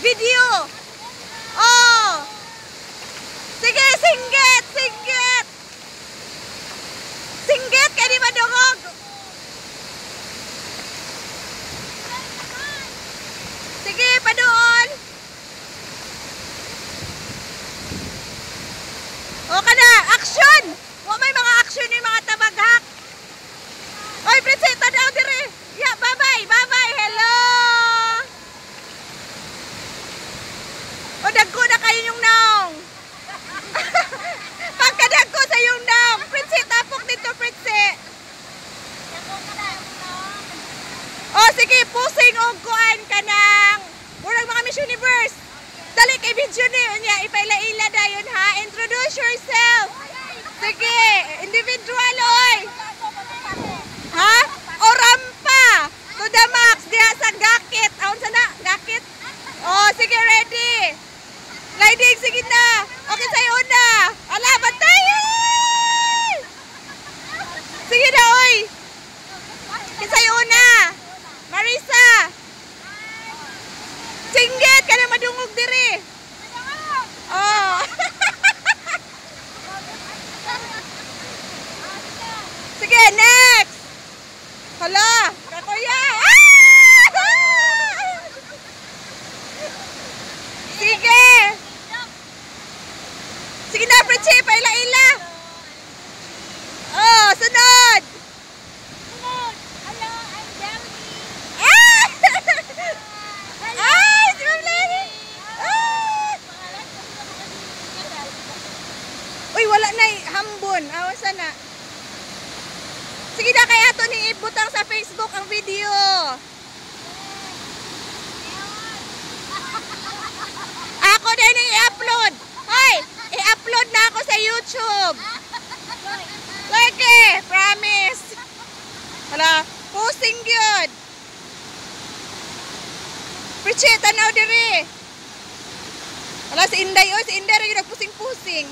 Video. Oh. Sige, singgit, singgit. Singgit kay di madungog. Sige, paduol. O kana, action. Wa may mga action ni mga tabaghak. Oy, prinsesa daw dire. Ya, bye-bye, bye-bye. Hello. O dagko na kayo yung naong. Pagkadagko sa yung naong. Prinsesa, tapok dito, prinsesa. O sige, pusing og kuan kanang murag mga Miss Universe. Dali kay video niya, ipaila-ila dayon ha. Introduce yourself. Sige, individual oy. Ha? O rampa. To the max diha sa gakit. Aun sana, gakit. Oh, sige, ready. Gliding, sige na. Okay, sa'yo na. Ala, bantay! Sige na, oy. Okay, sa'yo na. Marisa. Singgit ka na madungog diri. Oh. Sige, next. Hala, kakuya. Sige. Sige na, Pritchie, paila-ila. Oh, sunod. Hello, I'm Jelly. Ay, si Ma'am Lenny. Uy, wala na hambon. Awas na. Sige na, kaya ito ni ibutang sa Facebook ang video. Ako din i-upload. Hoy, i-upload na ako sa YouTube. Like, promise. Hala, posting yun. Pritchie, tanaw diri. Hala, si Inday, oh, si Inday rin yung nagpusing-pusing.